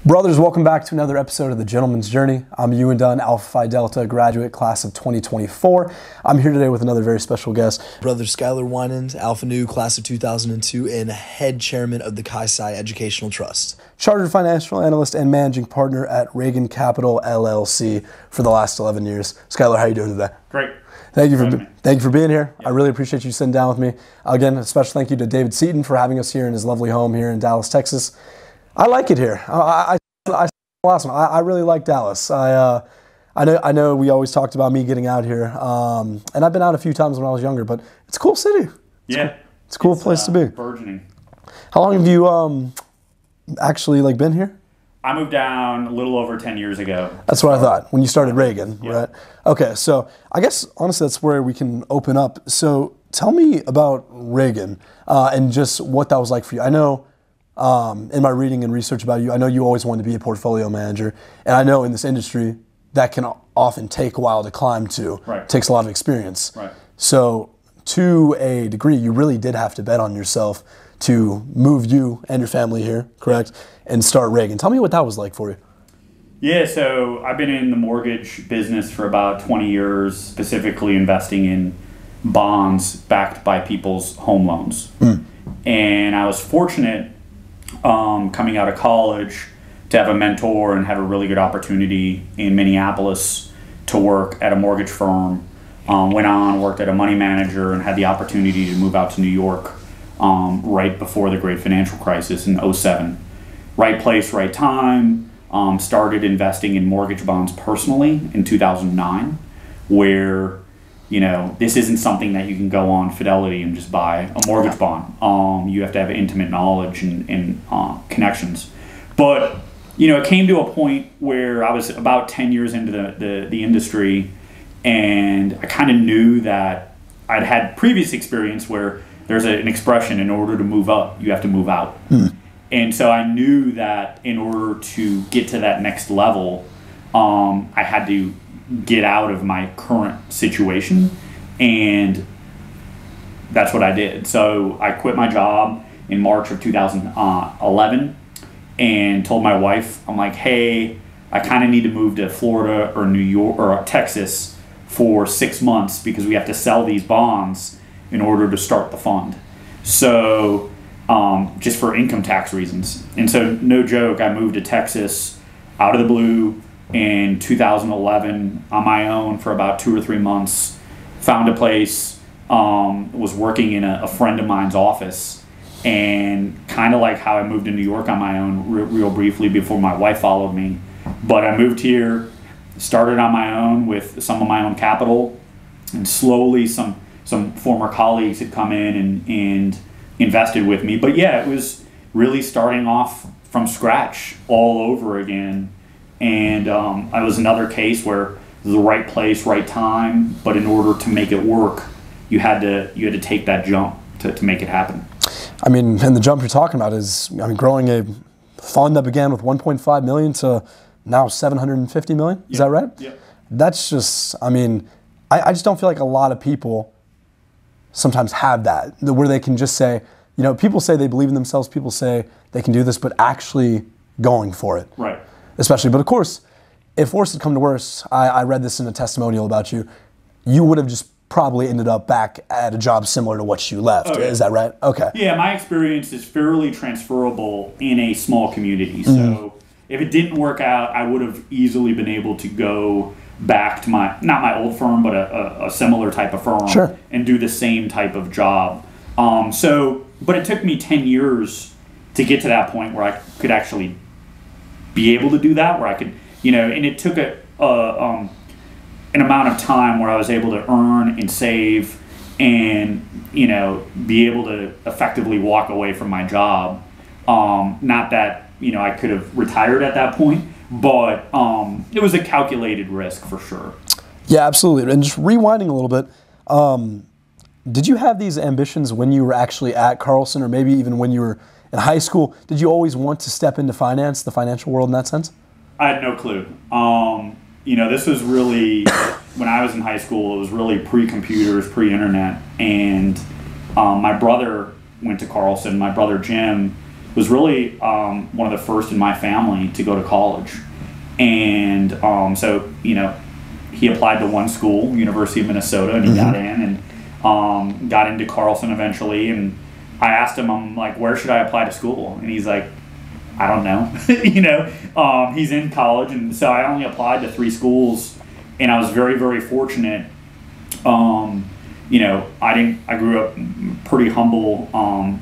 Brothers, welcome back to another episode of The Gentleman's Journey. I'm Ewan Dunn, Alpha Phi Delta graduate class of 2024. I'm here today with another very special guest. Brother Skyler Weinand, Alpha Nu class of 2002 and head chairman of the Kaisai Educational Trust. Chartered financial analyst and managing partner at Reagan Capital LLC for the last 11 years. Skyler, how are you doing today? Great. Thank you for being here. Yep. I really appreciate you sitting down with me. Again, a special thank you to David Seaton for having us here in his lovely home here in Dallas, Texas. I like it here. I really like Dallas. I know we always talked about me getting out here, and I've been out a few times when I was younger, but it's a cool city. It's a cool place to be. Burgeoning. How long have you actually been here? I moved down a little over 10 years ago. That's what I thought when you started Reagan, yeah. Right? Okay, so I guess honestly that's where we can open up. So tell me about Reagan and just what that was like for you. I know. In my reading and research about you, I know you always wanted to be a portfolio manager, and I know in this industry that can often take a while to climb to. Right. It takes a lot of experience. Right. So to a degree, you really did have to bet on yourself to move you and your family here, correct, and start Reagan. Tell me what that was like for you. Yeah, so I've been in the mortgage business for about 20 years, specifically investing in bonds backed by people's home loans. And I was fortunate coming out of college to have a mentor and have a really good opportunity in Minneapolis to work at a mortgage firm. Went on, worked at a money manager, and had the opportunity to move out to New York right before the great financial crisis in 2007. Right place, right time. Started investing in mortgage bonds personally in 2009, where this isn't something that you can go on Fidelity and just buy a mortgage bond. You have to have intimate knowledge and connections. But, it came to a point where I was about 10 years into the industry, and I kind of knew that I'd had previous experience where there's an expression, in order to move up, you have to move out. And so I knew that in order to get to that next level, I had to get out of my current situation, and that's what I did. So I quit my job in March of 2011 and told my wife, I'm like, hey, I kind of need to move to Florida or New York or Texas for 6 months because we have to sell these bonds in order to start the fund. So just for income tax reasons. And so no joke, I moved to Texas out of the blue in 2011 on my own for about 2 or 3 months. Found a place, was working in a friend of mine's office, and kind of like how I moved to New York on my own real briefly before my wife followed me. But I moved here, started on my own with some of my own capital, and slowly some former colleagues had come in and invested with me. But yeah, it was really starting off from scratch all over again. And I was another case where the right place, right time, but in order to make it work, you had to take that jump to make it happen. I mean, and the jump you're talking about is, growing a fund that began with 1.5 million to now 750 million. Is that right? Yeah. That's just, I just don't feel like a lot of people sometimes have that, where they can just say, people say they believe in themselves, people say they can do this, but actually going for it. Right. Especially, but of course, if worse had come to worse, I read this in a testimonial about you, you would have just probably ended up back at a job similar to what you left. Oh, yeah. Is that right? Okay. Yeah, my experience is fairly transferable in a small community. So if it didn't work out, I would have easily been able to go back to not my old firm, but a similar type of firm. Sure. And do the same type of job. But it took me 10 years to get to that point where I could actually be able to do that, where I could, and it took an amount of time where I was able to earn and save and, be able to effectively walk away from my job. Not that, I could have retired at that point, but it was a calculated risk for sure. Yeah, absolutely. And just rewinding a little bit, did you have these ambitions when you were actually at Carlson, or maybe even when you were in high school? Did you always want to step into finance, the financial world in that sense? I had no clue. This was really, when I was in high school, it was really pre-computers, pre-internet. And my brother went to Carlson. My brother Jim, was really one of the first in my family to go to college. And so, he applied to one school, University of Minnesota, and he got in and got into Carlson eventually. And I asked him, I'm like, where should I apply to school? And he's like, I don't know. He's in college. And so I only applied to 3 schools, and I was very, very fortunate. I grew up pretty humble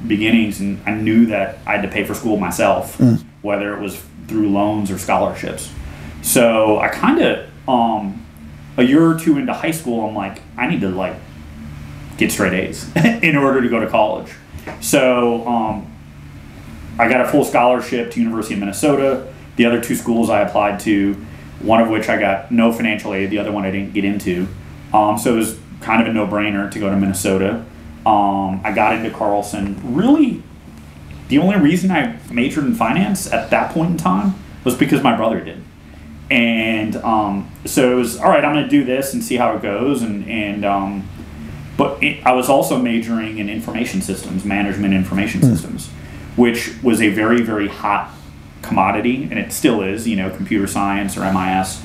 beginnings, and I knew that I had to pay for school myself, whether it was through loans or scholarships. So I kind of, a year or 2 into high school, I'm like, I need to get straight A's in order to go to college. So I got a full scholarship to University of Minnesota. The other 2 schools I applied to, one of which I got no financial aid, the other one I didn't get into. So it was kind of a no-brainer to go to Minnesota. I got into Carlson. Really, the only reason I majored in finance at that point in time was because my brother did. And so it was, all right, I'm going to do this and see how it goes. But I was also majoring in information systems, management information systems, which was a very, very hot commodity, and it still is, computer science or MIS.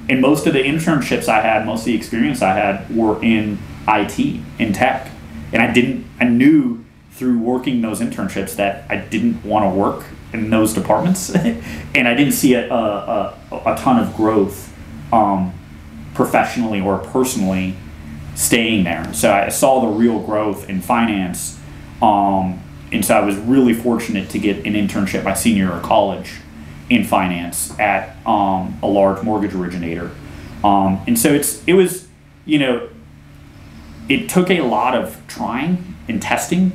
And most of the internships I had, most of the experience I had were in IT, in tech. And I knew through working those internships that I didn't want to work in those departments. And I didn't see a ton of growth professionally or personally staying there. So I saw the real growth in finance. And so I was really fortunate to get an internship my senior year of college in finance at a large mortgage originator. And so it took a lot of trying and testing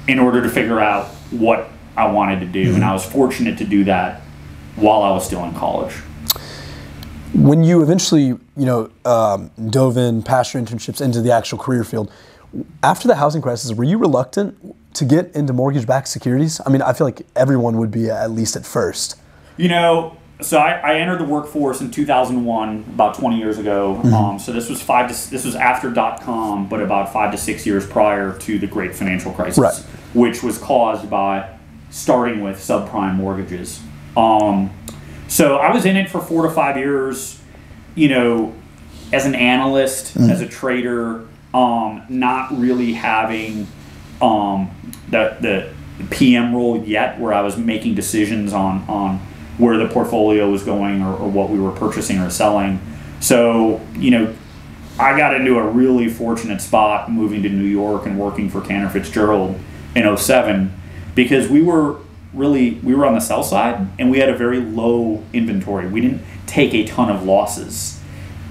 in order to figure out what I wanted to do. And I was fortunate to do that while I was still in college. When you eventually, dove in past your internships into the actual career field, after the housing crisis, were you reluctant to get into mortgage-backed securities? I mean, I feel like everyone would be, at least at first. So I entered the workforce in 2001, about 20 years ago. So this was after .com, but about 5 to 6 years prior to the great financial crisis, which was caused by starting with subprime mortgages. So I was in it for 4 to 5 years, as an analyst, as a trader, not really having the PM role yet, where I was making decisions on where the portfolio was going or what we were purchasing or selling. So, I got into a really fortunate spot moving to New York and working for Cantor Fitzgerald in 2007, because we were on the sell side, and we had a very low inventory. We didn't take a ton of losses.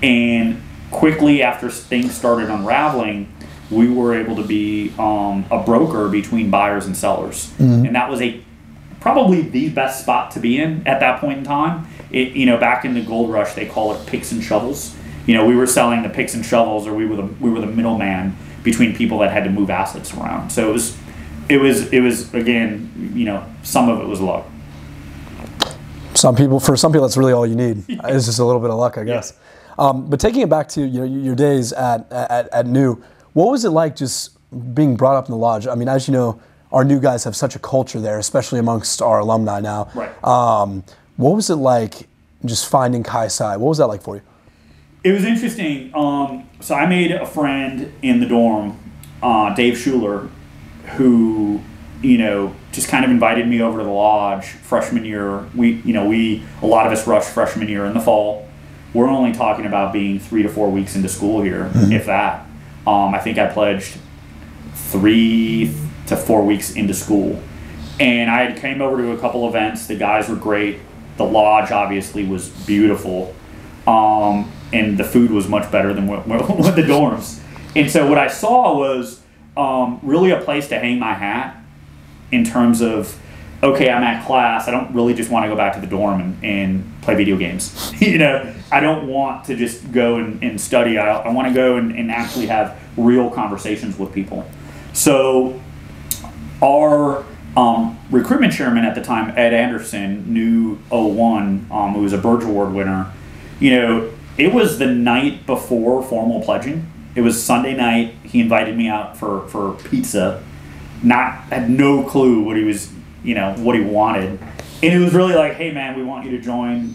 And quickly after things started unraveling, we were able to be a broker between buyers and sellers. And that was probably the best spot to be in at that point in time. Back in the gold rush, they call it picks and shovels. We were selling the picks and shovels, or we were the middleman between people that had to move assets around. So it was again, some of it was luck. For some people, that's really all you need. It's just a little bit of luck, I guess. Yeah. But taking it back to your days at New, what was it like just being brought up in the lodge? I mean, as you know, our new guys have such a culture there, especially amongst our alumni now. Right. What was it like just finding Kaisai? What was that like for you? It was interesting. So I made a friend in the dorm, Dave Schuler, who, just kind of invited me over to the lodge freshman year. A lot of us rushed freshman year in the fall. We're only talking about being 3 to 4 weeks into school here, if that. I think I pledged 3 to 4 weeks into school. And I came over to a couple events. The guys were great. The lodge obviously was beautiful. And the food was much better than what the dorms. And so what I saw was really a place to hang my hat in terms of, okay, I'm at class. I don't really just want to go back to the dorm and play video games. I don't want to just go and study. I want to go and actually have real conversations with people. So our recruitment chairman at the time, Ed Anderson, knew 01, who was a Burge Award winner. It was the night before formal pledging. It was Sunday night. He invited me out for pizza. Had no clue what he was what he wanted. And it was really like, hey man, we want you to join,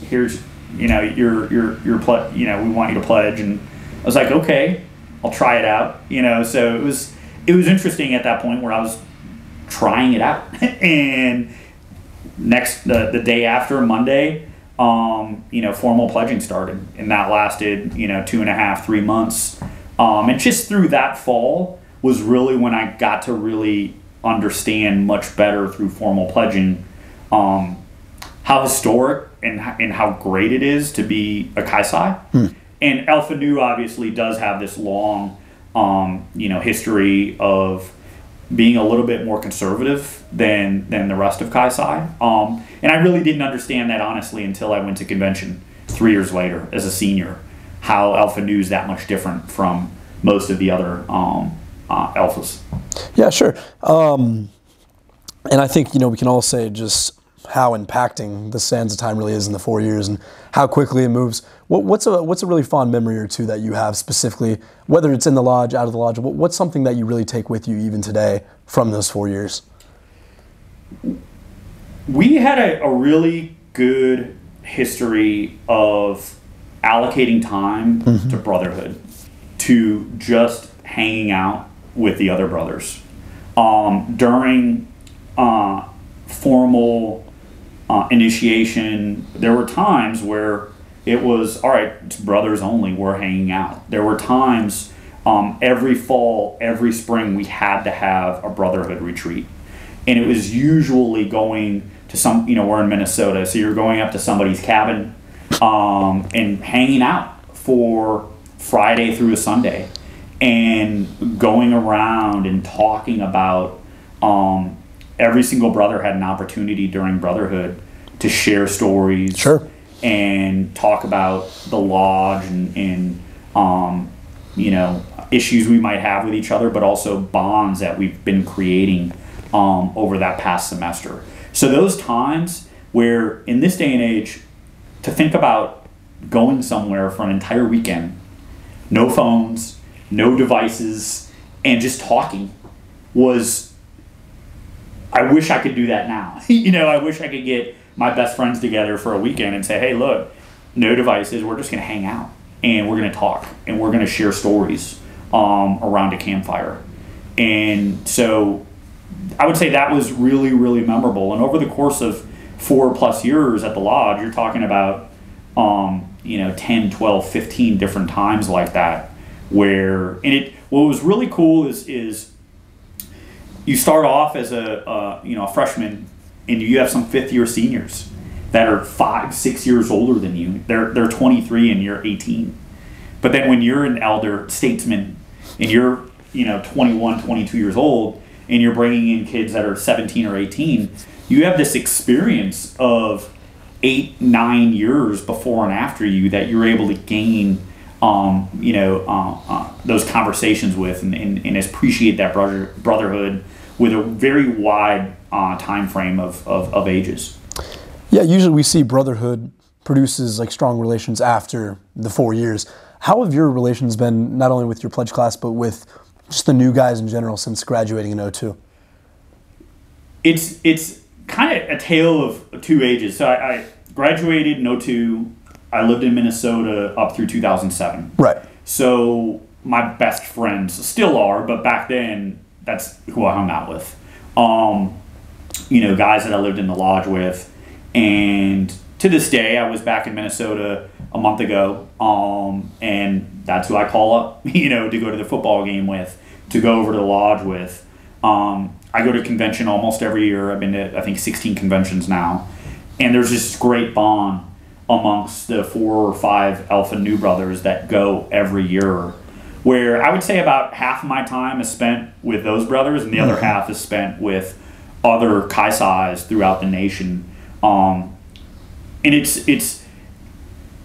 here's, your we want you to pledge. And I was like, okay, I'll try it out, so it was interesting at that point where I was trying it out. And the day after, Monday, formal pledging started, and that lasted, 2.5, 3 months. And just through that fall was really when I got to really understand much better through formal pledging, how historic and how great it is to be a Kaisai. And Alpha Nu obviously does have this long, history of being a little bit more conservative than the rest of Kaisai. And I really didn't understand that, honestly, until I went to convention 3 years later as a senior, how Alpha Nu is that much different from most of the other alphas. Yeah, sure. And I think, we can all say just how impacting the sands of time really is in the 4 years and how quickly it moves. What's a really fond memory or two that you have specifically, whether it's in the lodge, out of the lodge? What's something that you really take with you even today from those 4 years? We had a really good history of allocating time to Brotherhood, to just hanging out with the other brothers. During formal initiation, there were times where it was, all right, it's brothers only, we're hanging out. There were times every fall, every spring, we had to have a Brotherhood retreat. And it was usually going to some, we're in Minnesota, so you're going up to somebody's cabin and hanging out for Friday through a Sunday and going around and talking about every single brother had an opportunity during Brotherhood to share stories. Sure. And talk about the lodge and issues we might have with each other, but also bonds that we've been creating over that past semester. So those times where, in this day and age, to think about going somewhere for an entire weekend, no phones, no devices, and just talking was, I wish I could do that now. I wish I could get my best friends together for a weekend and say, hey, look, no devices, we're just going to hang out and we're going to talk and we're going to share stories around a campfire. And so I would say that was really, really memorable. And over the course of 4+ years at the lodge, you're talking about 10, 12, 15 different times like that, where, and what was really cool is you start off as a freshman, and you have some 5th year seniors that are 5, 6 years older than you. They're 23 and you're 18. But then when you're an elder statesman and you're 21, 22 years old, and you're bringing in kids that are 17 or 18, you have this experience of 8, 9 years before and after you that you're able to gain those conversations with and appreciate that brotherhood with a very wide time frame of ages. Yeah, usually we see Brotherhood produces like strong relations after the 4 years. How have your relations been, not only with your pledge class, but with just the new guys in general since graduating in 2002? It's kind of a tale of two ages. So I graduated in 2002. I lived in Minnesota up through 2007. Right. So my best friends still are, but back then, that's who I hung out with. Guys that I lived in the lodge with. And to this day, I was back in Minnesota a month ago, and that's who I call up, to go to the football game with, to go over to the lodge with. I go to convention almost every year. I've been to, I think, 16 conventions now. And there's this great bond amongst the 4 or 5 Alpha Nu brothers that go every year, where I would say about half of my time is spent with those brothers and the other half is spent with other Kaisais throughout the nation. And it's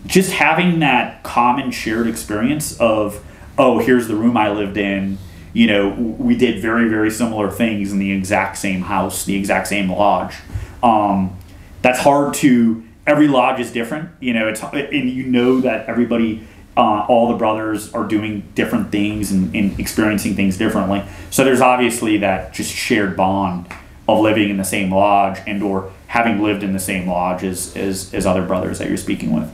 just having that common shared experience of, oh, here's the room I lived in. We did very, very similar things in the exact same house, the exact same lodge. That's hard to, every lodge is different, and that everybody, all the brothers are doing different things and experiencing things differently. So there's obviously that just shared bond of living in the same lodge and or having lived in the same lodge as other brothers that you're speaking with.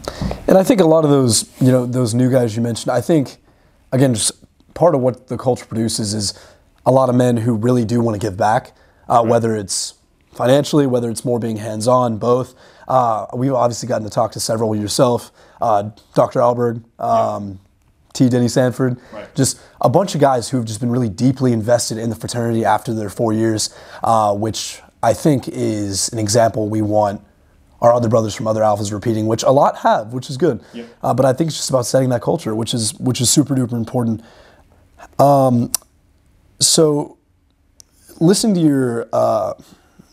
And I think a lot of those, those new guys you mentioned, I think, again, just part of what the culture produces is a lot of men who really do want to give back, whether it's financially, whether it's more being hands-on, both. We've obviously gotten to talk to several yourself, Dr. Alberg, T. Denny Sanford, just a bunch of guys who've just been really deeply invested in the fraternity after their 4 years, which I think is an example we want our other brothers from other alphas repeating, which a lot have, which is good. Yep. But I think it's just about setting that culture, which is super duper important. So listening to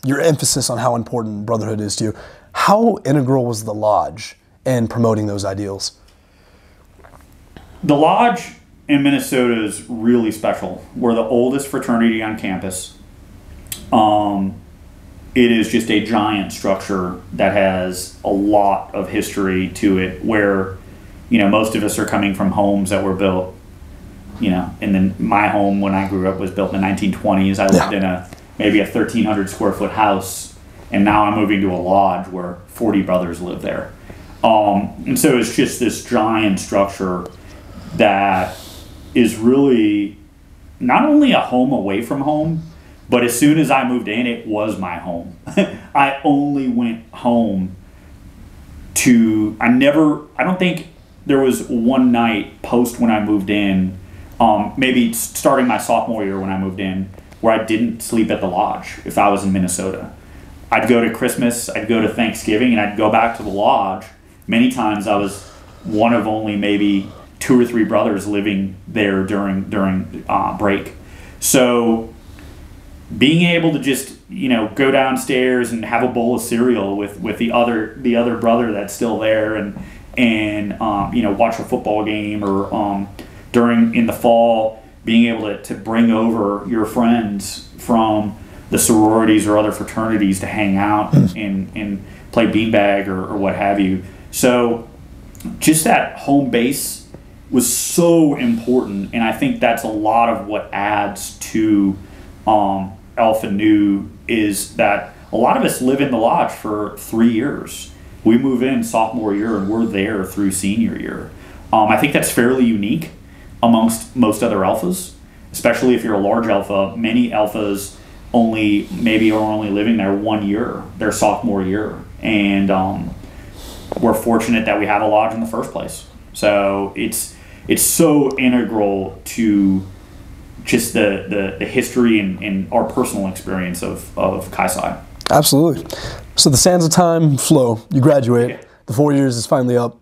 your emphasis on how important Brotherhood is to you, how integral was the lodge in promoting those ideals? The lodge in Minnesota is really special. We're the oldest fraternity on campus. It is just a giant structure that has a lot of history to it, where, most of us are coming from homes that were built, and then my home when I grew up was built in the 1920s. I lived in maybe a 1,300 square foot house, and now I'm moving to a lodge where 40 brothers live there. And so it's just this giant structure that is really not only a home away from home, but as soon as I moved in, it was my home. I only went home I don't think there was one night post when I moved in, maybe starting my sophomore year when I moved in, where I didn't sleep at the lodge if I was in Minnesota. I'd go to Christmas, I'd go to Thanksgiving, and I'd go back to the lodge. Many times I was one of only maybe 2 or 3 brothers living there during break. So being able to just go downstairs and have a bowl of cereal with the other brother that's still there, and watch a football game, or in the fall being able to bring over your friends from the sororities or other fraternities to hang out and play beanbag or what have you. So just that home base was so important, and I think that's a lot of what adds to Alpha Nu, is that a lot of us live in the lodge for 3 years. We move in sophomore year and we're there through senior year. I think that's fairly unique amongst most other alphas, especially if you're a large alpha. Many alphas are only living there 1 year, their sophomore year, and we're fortunate that we have a lodge in the first place. So it's so integral to just the history and our personal experience of Kaisai. Absolutely. So the sands of time flow. You graduate. Yeah. The 4 years is finally up,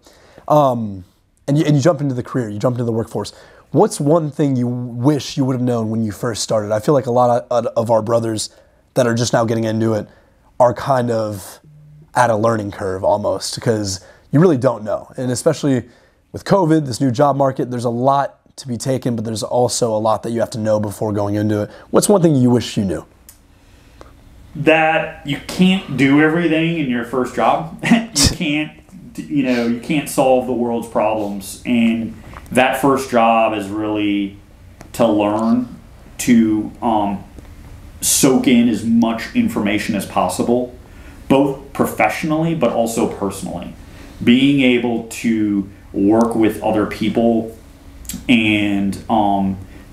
and you jump into the career. You jump into the workforce. What's one thing you wish you would have known when you first started? I feel like a lot of our brothers that are just now getting into it are kind of at a learning curve almost, because you really don't know. And especially with COVID, this new job market, there's a lot to be taken, but there's also a lot that you have to know before going into it. What's one thing you wish you knew? That you can't do everything in your first job. You can't solve the world's problems, and that first job is really to learn to soak in as much information as possible, both professionally but also personally. Being able to work with other people and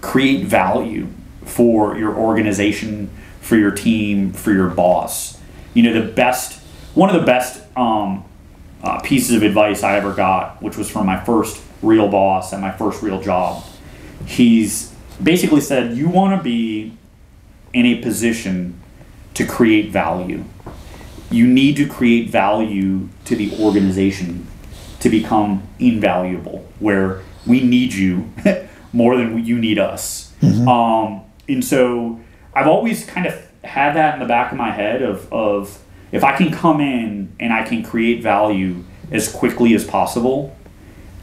create value for your organization, for your team, for your boss. One of the best pieces of advice I ever got, which was from my first real boss at my first real job. He's basically said, you want to be in a position to create value. You need to create value to the organization to become invaluable, where we need you more than you need us. Mm-hmm. And so I've always kind of had that in the back of my head of if I can come in and I can create value as quickly as possible,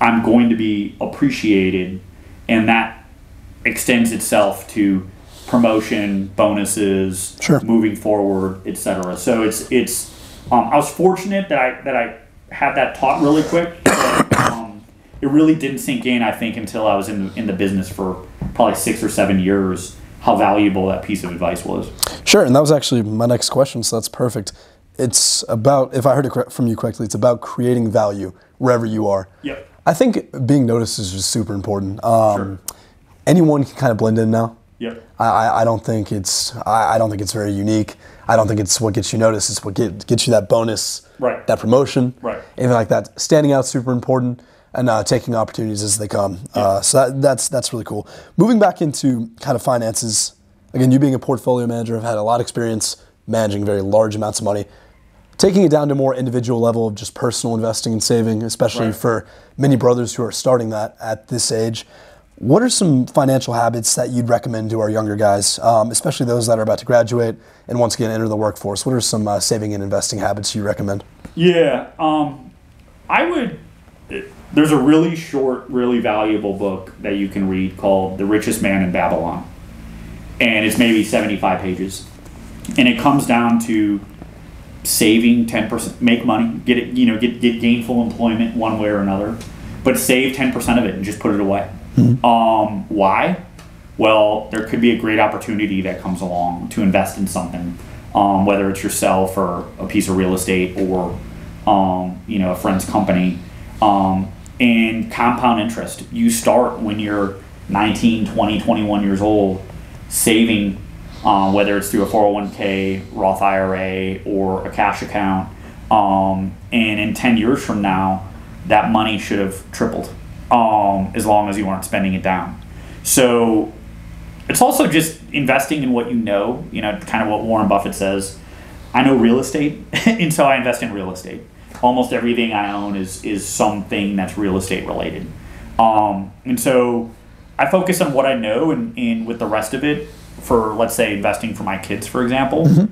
I'm going to be appreciated, and that extends itself to promotion, bonuses, sure, moving forward, etc. So it's I was fortunate that I had that taught really quick. But, it really didn't sink in, I think, until I was in the business for probably 6 or 7 years, how valuable that piece of advice was. Sure, and that was actually my next question, so that's perfect. It's about, if I heard it from you correctly, it's about creating value wherever you are. Yep. I think being noticed is just super important. Sure. Anyone can kind of blend in now. Yep. I don't think it's very unique. I don't think it's what gets you noticed. It's what gets you that bonus, Right. that promotion, Right. anything like that. Standing out is super important, and taking opportunities as they come. Yeah. So that's really cool. Moving back into kind of finances. Again, you being a portfolio manager, have had a lot of experience managing very large amounts of money. Taking it down to a more individual level of just personal investing and saving, especially Right. for many brothers who are starting that at this age. What are some financial habits that you'd recommend to our younger guys, especially those that are about to graduate and once again enter the workforce? What are some saving and investing habits you recommend? Yeah, I would. There's a really short, really valuable book that you can read called "The Richest Man in Babylon," and it's maybe 75 pages, and it comes down to saving 10%, make money, get gainful employment one way or another, but save 10% of it and just put it away. Why? Well, there could be a great opportunity that comes along to invest in something, whether it's yourself or a piece of real estate or a friend's company, and compound interest. You start when you're 19, 20, 21 years old, saving, whether it's through a 401k, Roth IRA, or a cash account, and in 10 years from now, that money should have tripled, as long as you weren't spending it down. So it's also just investing in what you know, kind of what Warren Buffett says. I know real estate, and so I invest in real estate. Almost everything I own is something that's real estate related. And so I focus on what I know, and with the rest of it, for, let's say, investing for my kids, for example,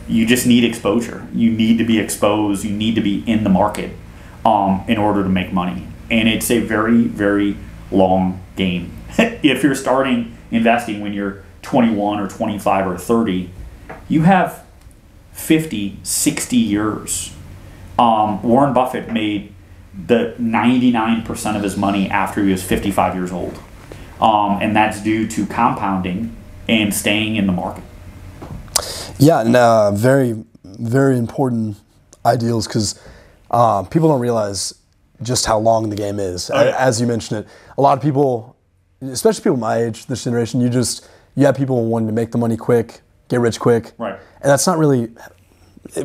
you just need exposure. You need to be exposed. You need to be in the market in order to make money. And it's a very, very long game. If you're starting investing when you're 21 or 25 or 30, you have 50, 60 years. Warren Buffett made the 99% of his money after he was 55 years old. And that's due to compounding and staying in the market. Yeah, and very, very important ideals, because people don't realize just how long the game is. Oh, yeah. As you mentioned it, a lot of people, especially people my age, this generation, you have people wanting to make the money quick, get rich quick. Right. And that's not really,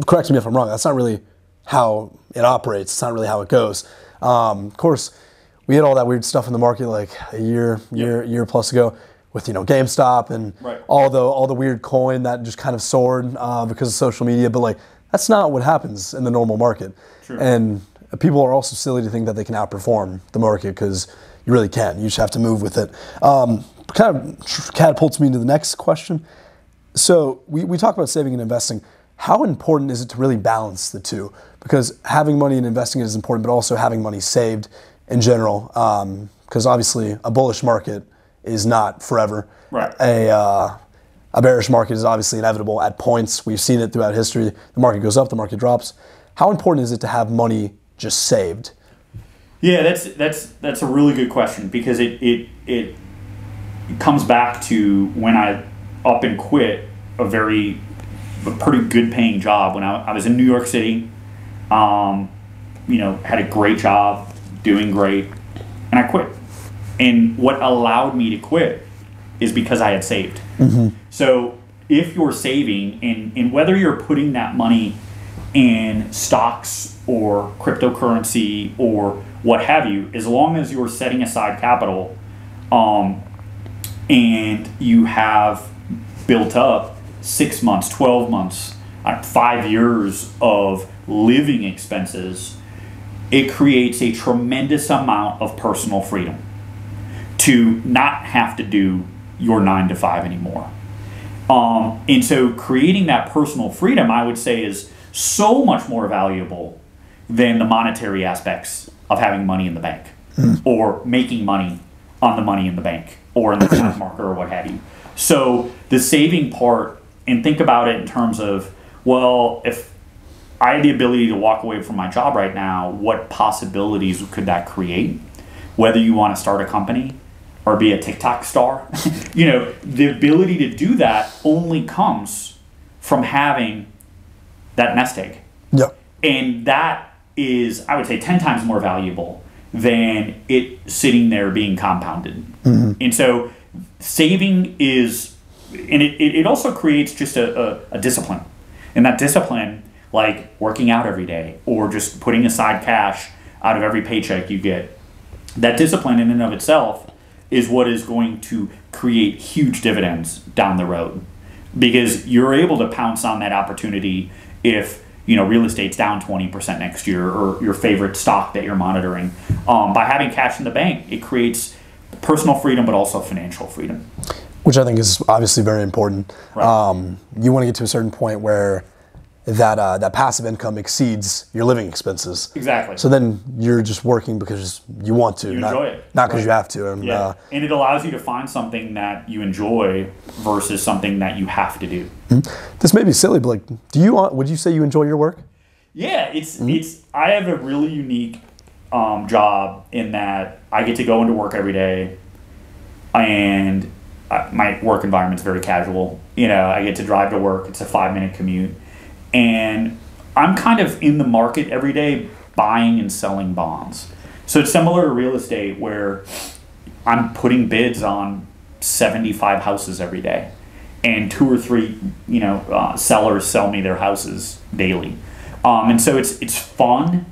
correct me if I'm wrong, that's not really how it operates. It's not really how it goes. Of course, we had all that weird stuff in the market like a year plus ago with GameStop and Right. all the weird coin that just kind of soared because of social media. But that's not what happens in the normal market. True. And people are also silly to think that they can outperform the market, because you really can. You just have to move with it. Kind of catapults me into the next question. So we talk about saving and investing. How important is it to really balance the two? Because having money and investing is important, but also having money saved in general. Because obviously a bullish market is not forever. Right. A bearish market is obviously inevitable at points. We've seen it throughout history. The market goes up, the market drops. How important is it to have money just saved? Yeah, that's a really good question, because it comes back to when I up and quit a pretty good paying job when I was in New York City. Had a great job, doing great, and I quit. And what allowed me to quit is because I had saved. Mm-hmm. So if you're saving, and whether you're putting that money in stocks or cryptocurrency or what have you, as long as you're setting aside capital, and you have built up 6 months, 12 months, 5 years of living expenses, it creates a tremendous amount of personal freedom to not have to do your 9 to 5 anymore. And so creating that personal freedom, I would say, is so much more valuable than the monetary aspects of having money in the bank or making money on the money in the bank or in the stock market or what have you. So the saving part, and think about it in terms of, well, if I had the ability to walk away from my job right now, what possibilities could that create? Whether you want to start a company, or be a TikTok star. The ability to do that only comes from having that nest egg. Yeah. And that is, I would say, 10 times more valuable than it sitting there being compounded. Mm-hmm. And so saving is, and it also creates just a discipline. And that discipline, like working out every day or just putting aside cash out of every paycheck you get, that discipline in and of itself is what is going to create huge dividends down the road, because you're able to pounce on that opportunity if real estate's down 20% next year, or your favorite stock that you're monitoring. By having cash in the bank, it creates personal freedom, but also financial freedom, which I think is obviously very important. Right. You want to get to a certain point where that passive income exceeds your living expenses. Exactly. So then you're just working because you want to, you enjoy it, not because you have to. And it allows you to find something that you enjoy versus something that you have to do. Mm-hmm. This may be silly, but would you say you enjoy your work? Yeah, I have a really unique job in that I get to go into work every day, and my work environment's very casual. I get to drive to work. It's a 5-minute commute. And I'm kind of in the market every day buying and selling bonds. So it's similar to real estate, where I'm putting bids on 75 houses every day, and 2 or 3 sellers sell me their houses daily. And so it's fun.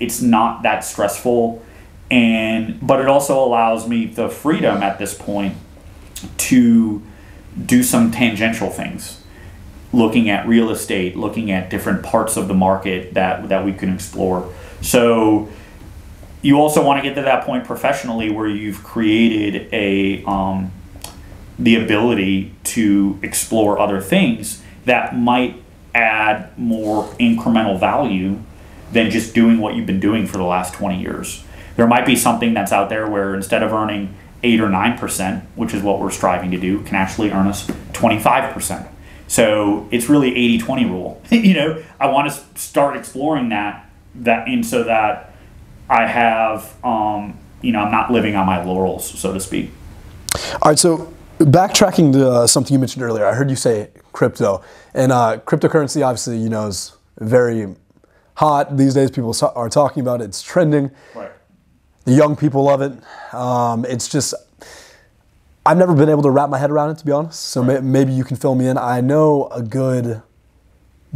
It's not that stressful, but it also allows me the freedom at this point to do some tangential things, looking at real estate, looking at different parts of the market that we can explore. So you also want to get to that point professionally where you've created the ability to explore other things that might add more incremental value than just doing what you've been doing for the last 20 years. There might be something that's out there where instead of earning 8 or 9%, which is what we're striving to do, can actually earn us 25%. So it's really 80-20 rule. I want to start exploring that and so that I have, I'm not living on my laurels, so to speak. All right, so backtracking to something you mentioned earlier, I heard you say crypto, and cryptocurrency obviously, is very hot these days. People are talking about it. It's trending. Right. The young people love it. It's just, I've never been able to wrap my head around it, to be honest. So right. Maybe you can fill me in. I know a good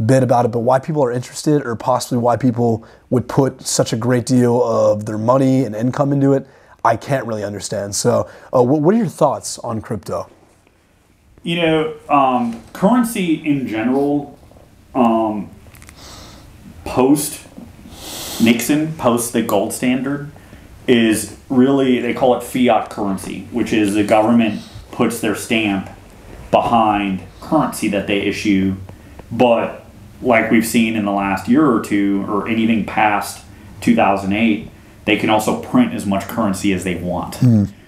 bit about it, but why people are interested, or possibly why people would put such a great deal of their money and income into it, I can't really understand. So what are your thoughts on crypto? Currency in general, post Nixon, post the gold standard, is really, they call it fiat currency, which is the government puts their stamp behind currency that they issue. But like we've seen in the last year or two, or anything past 2008, they can also print as much currency as they want.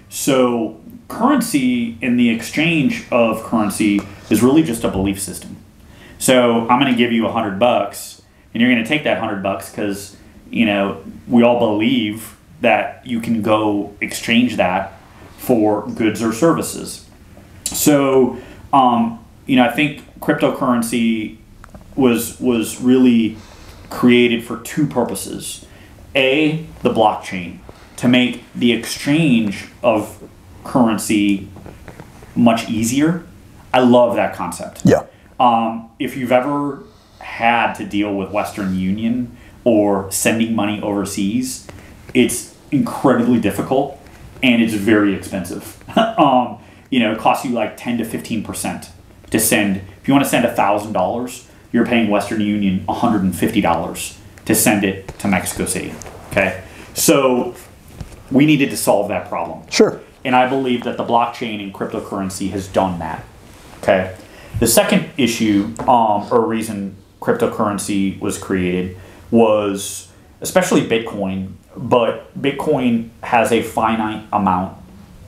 So currency and the exchange of currency is really just a belief system. So I'm going to give you $100, and you're going to take that $100 because, we all believe that you can go exchange that for goods or services. So, I think cryptocurrency was really created for 2 purposes. A, the blockchain, to make the exchange of currency much easier. I love that concept. Yeah. If you've ever had to deal with Western Union or sending money overseas, it's incredibly difficult and it's very expensive. It costs you like 10 to 15% to send. If you want to send $1,000, you're paying Western Union $150 to send it to Mexico City. Okay, so we needed to solve that problem. Sure. And I believe that the blockchain and cryptocurrency has done that. Okay. The second issue, or reason cryptocurrency was created, was especially Bitcoin, but Bitcoin has a finite amount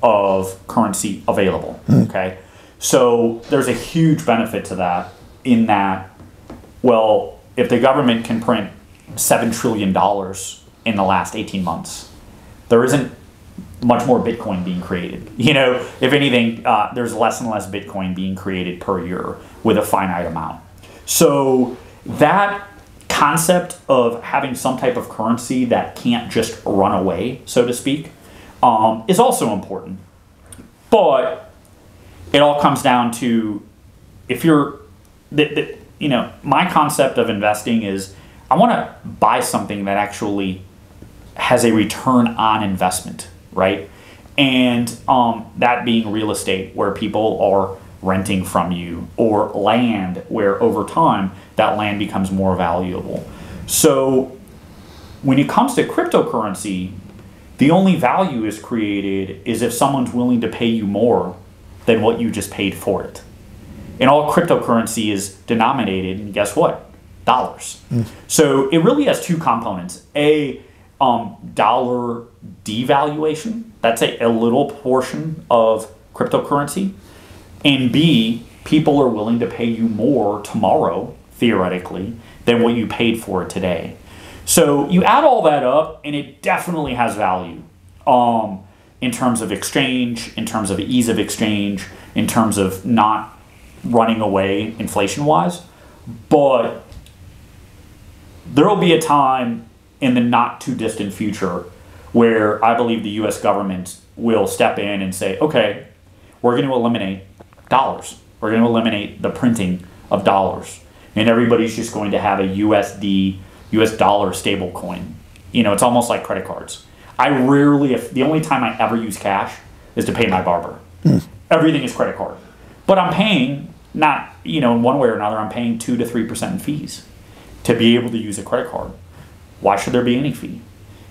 of currency available. Okay. So there's a huge benefit to that, in that, well, if the government can print $7 trillion in the last 18 months, there isn't much more Bitcoin being created. You know, if anything, there's less and less Bitcoin being created per year with a finite amount. So that concept of having some type of currency that can't just run away, so to speak, is also important. But it all comes down to, if you're, you know, my concept of investing is I want to buy something that actually has a return on investment, right? And that being real estate, where people are renting from you, or land where over time that land becomes more valuable. So when it comes to cryptocurrency, the only value is created is if someone's willing to pay you more than what you just paid for it. And all cryptocurrency is denominated in, guess what? Dollars. So it really has two components. A dollar devaluation, that's a little portion of cryptocurrency. And B, people are willing to pay you more tomorrow, theoretically, than what you paid for it today. So you add all that up, and it definitely has value in terms of exchange, in terms of ease of exchange, in terms of not running away inflation-wise. But there will be a time in the not-too-distant future where I believe the U.S. government will step in and say, okay, we're going to eliminate dollars. We're going to eliminate the printing of dollars. And everybody's just going to have a USD, US dollar stable coin. You know, it's almost like credit cards. I rarely, the only time I ever use cash is to pay my barber. Everything is credit card. But I'm paying, not, you know, in one way or another, I'm paying 2 to 3% in fees to be able to use a credit card. Why should there be any fee?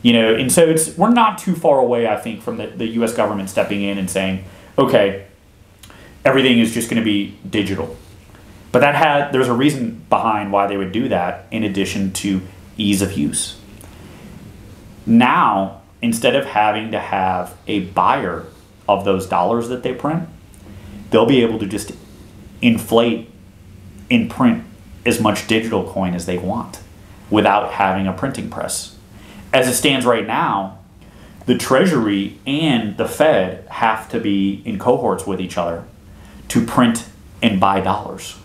You know, and so we're not too far away, I think, from the US government stepping in and saying, okay, everything is just going to be digital. But there's a reason behind why they would do that, in addition to ease of use. Now, instead of having to have a buyer of those dollars that they print, they'll be able to just inflate and print as much digital coin as they want without having a printing press. As it stands right now, the Treasury and the Fed have to be in cohorts with each other to print and buy dollars.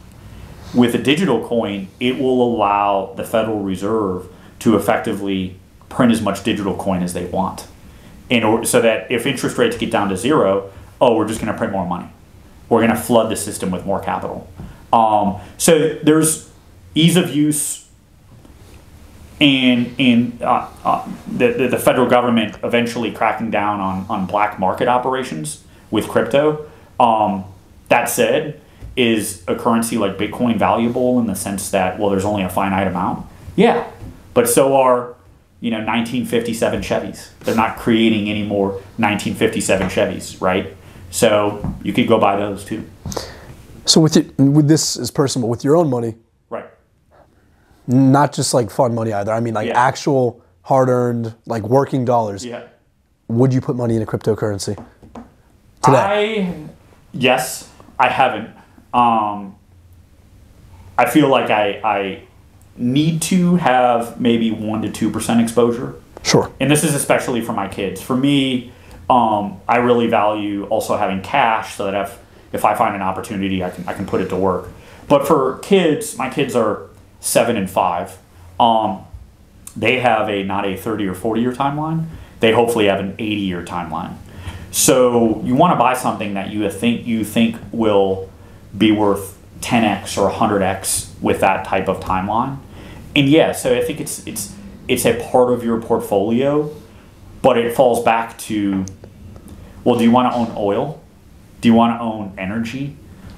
With a digital coin, it will allow the Federal Reserve to effectively print as much digital coin as they want. So that if interest rates get down to zero, we're just going to print more money. We're going to flood the system with more capital. So there's ease of use, and the federal government eventually cracking down on black market operations with crypto. That said, is a currency like Bitcoin valuable in the sense that, well, there's only a finite amount? Yeah, but so are, 1957 Chevys. They're not creating any more 1957 Chevys, right? So you could go buy those too. So with this is personal, with your own money, right? Not just like fun money either. I mean, like actual hard-earned, like working dollars. Yeah. Would you put money in a cryptocurrency today? Yes, I haven't. I feel like I need to have maybe 1% to 2% exposure. Sure. And this is especially for my kids. For me, I really value also having cash so that if I find an opportunity, I can put it to work. But for kids, my kids are 7 and 5. They have not a 30 or 40 year timeline. They hopefully have an 80-year timeline. So you want to buy something that you think will be worth 10x or 100x with that type of timeline. And yeah, so I think it's a part of your portfolio, but it falls back to, well, do you want to own oil? Do you want to own energy?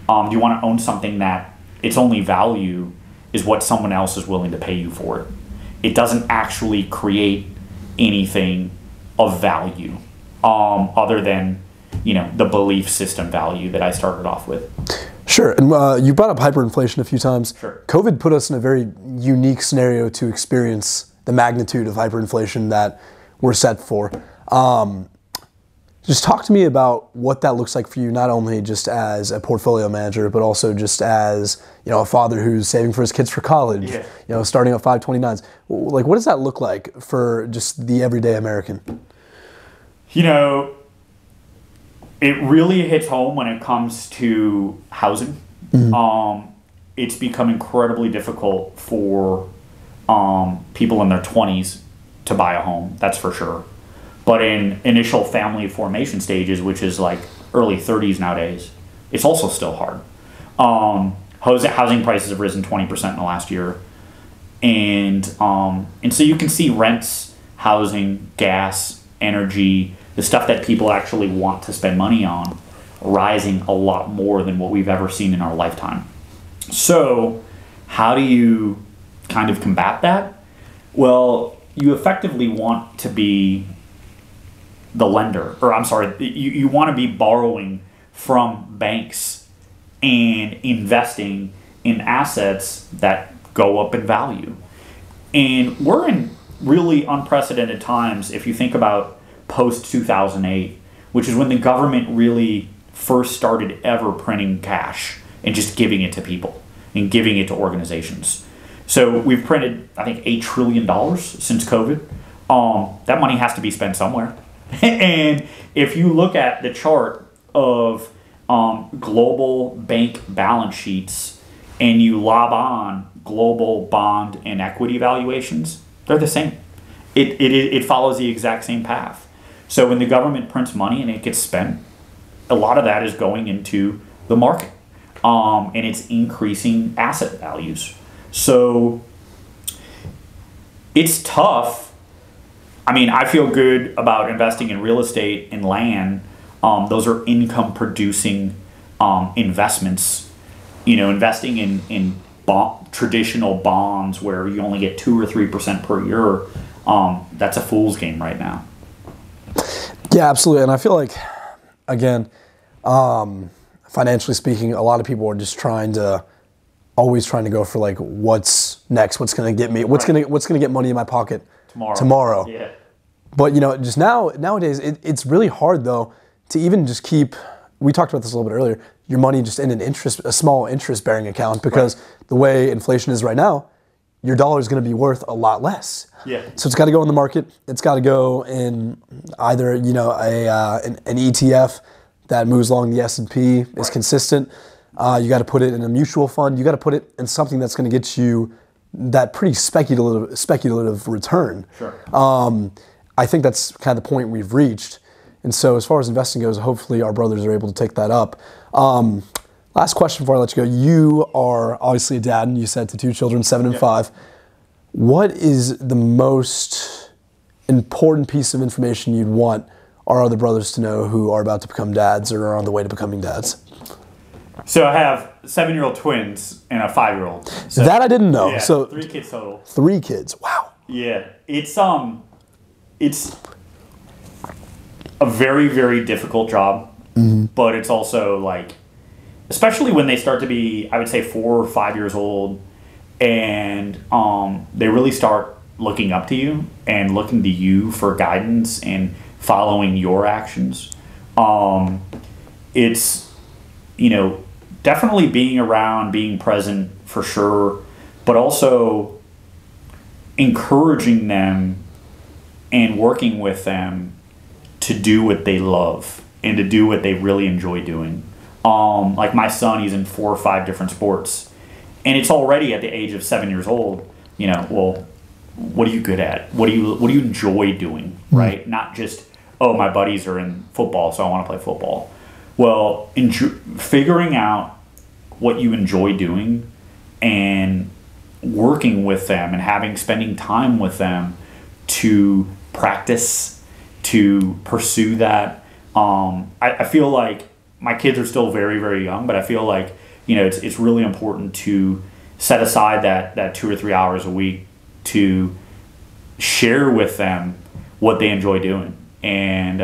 Do you want to own something that its only value is what someone else is willing to pay you for it? It doesn't actually create anything of value other than, the belief system value that I started off with. Sure, and you brought up hyperinflation a few times. Sure. COVID put us in a very unique scenario to experience the magnitude of hyperinflation that we're set for. Just talk to me about what that looks like for you, not only just as a portfolio manager, but also just as a father who's saving for his kids for college, starting at 529s. Like, what does that look like for just the everyday American? It really hits home when it comes to housing. It's become incredibly difficult for people in their 20s to buy a home, that's for sure. But in initial family formation stages, which is like early 30s nowadays, it's also still hard. Housing prices have risen 20% in the last year. And so you can see rents, housing, gas, energy, the stuff that people actually want to spend money on, rising a lot more than what we've ever seen in our lifetime. So how do you kind of combat that? Well, you effectively want to be the lender, or I'm sorry, you want to be borrowing from banks and investing in assets that go up in value. And we're in really unprecedented times if you think about post-2008, which is when the government really first started ever printing cash and just giving it to people and giving it to organizations. So we've printed, I think, $8 trillion since COVID. That money has to be spent somewhere. And if you look at the chart of global bank balance sheets and you lob on global bond and equity valuations, they're the same. It follows the exact same path. So when the government prints money and it gets spent, a lot of that is going into the market, and it's increasing asset values. So it's tough. I mean, I feel good about investing in real estate and land. Those are income producing investments. You know, investing in traditional bonds where you only get 2 or 3% per year, that's a fool's game right now. Yeah, absolutely. And I feel like, again, financially speaking, a lot of people are just always trying to go for like, what's next? What's going to get me? What's going to get money in my pocket tomorrow? Yeah. But you know, just nowadays, it's really hard though to even just keep. We talked about this a little bit earlier. Your money just in a small interest-bearing account, because the way inflation is right now, your dollar is going to be worth a lot less. Yeah. So it's got to go in the market. It's got to go in either an ETF that moves along the S&P, is consistent. You got to put it in a mutual fund. You got to put it in something that's going to get you that pretty speculative return. Sure. I think that's kind of the point we've reached. And so as far as investing goes, hopefully our brothers are able to take that up. Last question before I let you go. You are obviously a dad, and you said to 2 children, 7 and 5. What is the most important piece of information you'd want our other brothers to know who are about to become dads or are on the way to becoming dads? So I have 7-year-old twins and a 5-year-old. So, that I didn't know. Yeah, so 3 kids total. 3 kids. Wow. Yeah, it's a very, very difficult job, but it's also like, especially when they start to be, I would say 4 or 5 years old, and they really start looking up to you and looking to you for guidance and following your actions. It's, definitely being around, being present for sure, but also encouraging them and working with them to do what they love and to do what they really enjoy doing. Like my son, he's in 4 or 5 different sports, and it's already at the age of 7 years old. Well, what are you good at? What do you enjoy doing? Right? Not just, oh, my buddies are in football, so I want to play football. Well, figuring out what you enjoy doing and working with them and spending time with them to practice, to pursue that. I feel like my kids are still very, very young, but I feel like, it's really important to set aside that 2 or 3 hours a week to share with them what they enjoy doing and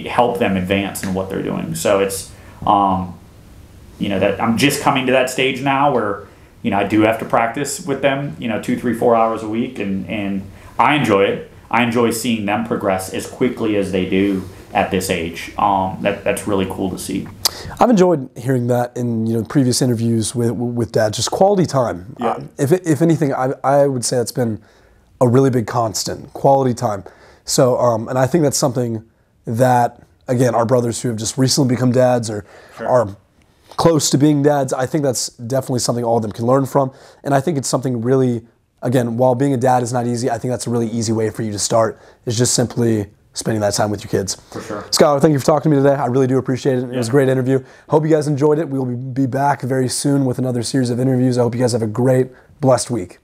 help them advance in what they're doing. So it's, that I'm just coming to that stage now where, I do have to practice with them, 2, 3, 4 hours a week, and I enjoy it. I enjoy seeing them progress as quickly as they do at this age. That's really cool to see. I've enjoyed hearing that in previous interviews with dads, just quality time. Yeah. If anything, I would say that's been a really big constant, quality time. So, and I think that's something that, again, our brothers who have just recently become dads or are close to being dads, I think that's definitely something all of them can learn from. And I think it's something really, again, while being a dad is not easy, I think that's a really easy way for you to start, is just simply spending that time with your kids. For sure. Skyler, thank you for talking to me today. I really do appreciate it. It was a great interview. Hope you guys enjoyed it. We will be back very soon with another series of interviews. I hope you guys have a great, blessed week.